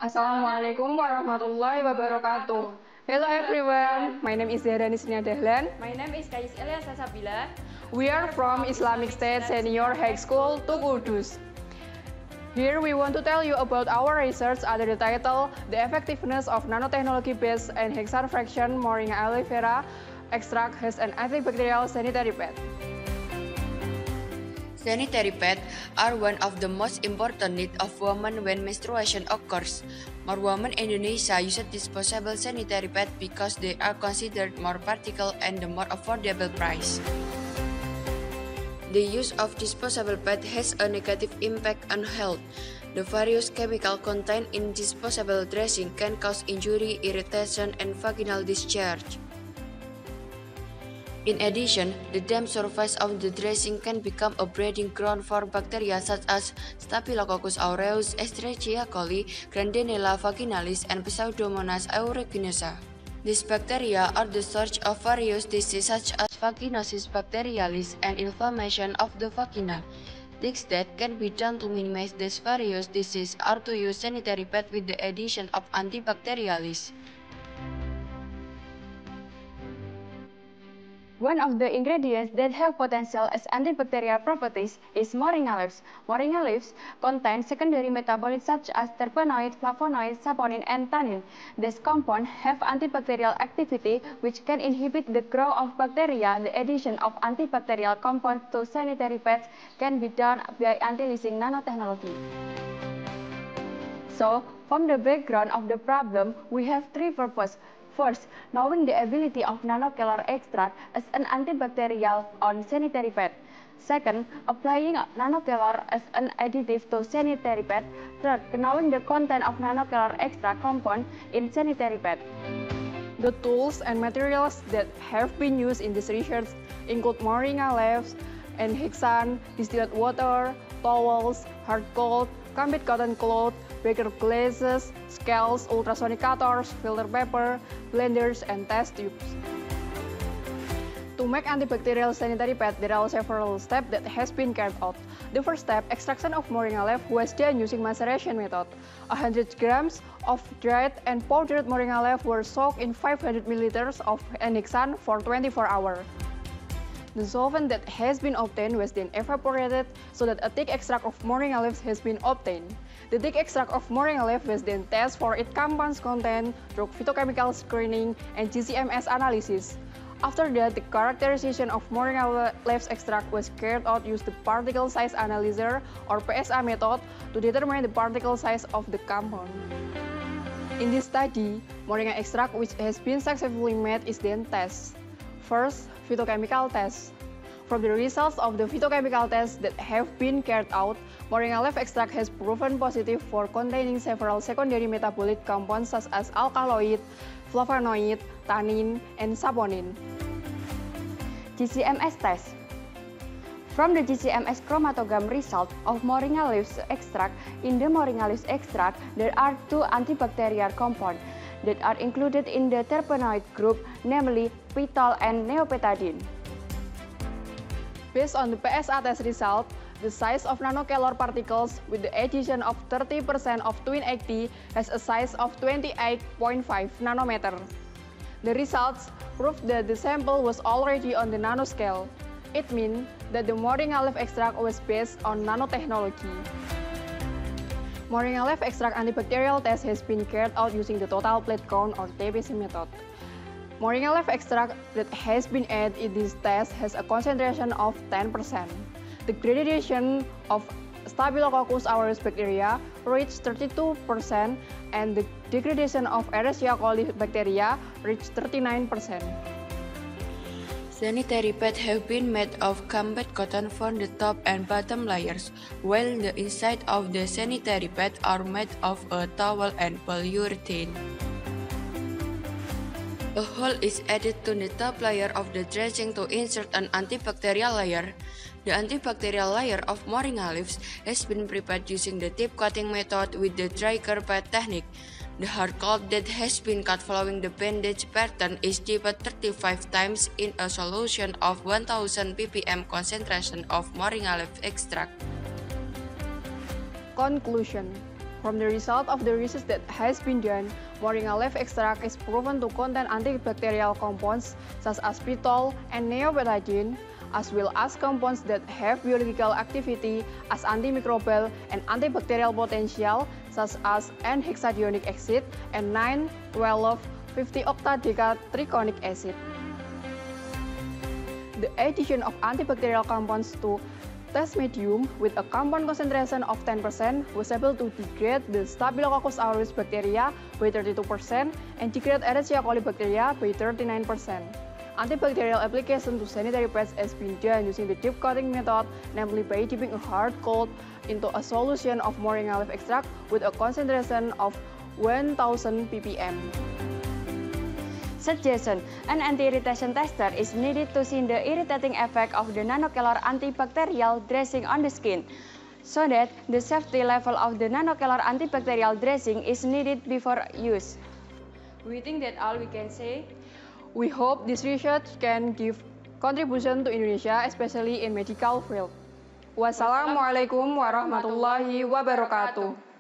Assalamualaikum warahmatullahi wabarakatuh. Hello everyone, my name is Zahrani Dahlan. My name is Kais Eliasa Sabila. We are from Islamic State Senior High School, Kudus. Here we want to tell you about our research under the title The Effectiveness of Nanotechnology-Based and Hexane Fraction Moringa aloe vera extract has an antibacterial sanitary pad. Sanitary pads are one of the most important needs of women when menstruation occurs. More women in Indonesia use disposable sanitary pads because they are considered more practical and the more affordable price. The use of disposable pads has a negative impact on health. The various chemicals contained in disposable dressing can cause injury, irritation, and vaginal discharge. In addition, the damp surface of the dressing can become a breeding ground for bacteria such as Staphylococcus aureus, Escherichia coli, Grandinella vaginalis, and Pseudomonas aeruginosa. These bacteria are the source of various diseases such as vaginosis bacterialis and inflammation of the vagina. Things that can be done to minimize these various diseases are to use sanitary pads with the addition of antibacterialis. One of the ingredients that have potential as antibacterial properties is moringa leaves. Moringa leaves contain secondary metabolites such as terpenoid, flavonoid, saponin, and tannin. These compounds have antibacterial activity which can inhibit the growth of bacteria. The addition of antibacterial compounds to sanitary pads can be done by anti-leaching nanotechnology. So, from the background of the problem, we have three purposes. First, knowing the ability of nanokelor extract as an antibacterial on sanitary pad. Second, applying nanokelor as an additive to sanitary pad. Third, knowing the content of nanokelor extract compound in sanitary pad. The tools and materials that have been used in this research include moringa leaves and hexane, distilled water, towels, hard coat, combed cotton cloth, baker glazes, scales, ultrasonicators, filter paper, blenders, and test tubes. To make antibacterial sanitary pad, there are several steps that has been carried out. The first step, extraction of moringa leaf was done using maceration method. 100 grams of dried and powdered moringa leaf were soaked in 500 milliliters of hexane for 24 hours. The solvent that has been obtained was then evaporated so that a thick extract of moringa leaves has been obtained. The thick extract of moringa leaf was then tested for its compounds content through phytochemical screening and GCMS analysis. After that, the characterization of moringa leaves extract was carried out using the particle size analyzer or PSA method to determine the particle size of the compound. In this study, moringa extract which has been successfully made is then tested. First, phytochemical test. From the results of the phytochemical tests that have been carried out, moringa leaf extract has proven positive for containing several secondary metabolite compounds such as alkaloid, flavonoid, tannin, and saponin. GCMS test. From the GCMS chromatogram result of moringa leaves extract, in the moringa leaves extract, there are two antibacterial compounds that are included in the terpenoid group, namely phytol and neopetadine. Based on the PSA test result, the size of nanokelor particles with the addition of 30% of twin acti has a size of 28.5 nanometer. The results prove that the sample was already on the nanoscale. It means that the moringa leaf extract was based on nanotechnology. Moringa leaf extract antibacterial test has been carried out using the total plate count or TPC method. Moringa leaf extract that has been added in this test has a concentration of 10%. The gradation of Staphylococcus aureus bacteria reached 32% and the degradation of Escherichia coli bacteria reached 39%. Sanitary pads have been made of combed cotton for the top and bottom layers, while the inside of the sanitary pads are made of a towel and polyurethane. A hole is added to the top layer of the dressing to insert an antibacterial layer. The antibacterial layer of moringa leaves has been prepared using the tip cutting method with the dry carpet technique. The hard cloth that has been cut following the bandage pattern is dipped 35 times in a solution of 1000 ppm concentration of moringa leaf extract. Conclusion. From the result of the research that has been done, moringa leaf extract is proven to contain antibacterial compounds such as phytol and neobetadine, as well as compounds that have biological activity as antimicrobial and antibacterial potential such as N-hexadionic acid and 9,12,50-octadecatriconic acid. The addition of antibacterial compounds to test medium with a compound concentration of 10% was able to degrade the Staphylococcus aureus bacteria by 32% and degrade Escherichia coli bacteria by 39%. Antibacterial application to sanitary pads has been done using the deep coating method, namely by dipping a hard coat into a solution of moringa leaf extract with a concentration of 1000 ppm. Suggestion: an anti-irritation tester is needed to see the irritating effect of the nanokelar antibacterial dressing on the skin, so that the safety level of the nanokelar antibacterial dressing is needed before use. We think that all we can say. We hope this research can give contribution to Indonesia, especially in medical field. Wassalamualaikum warahmatullahi wabarakatuh.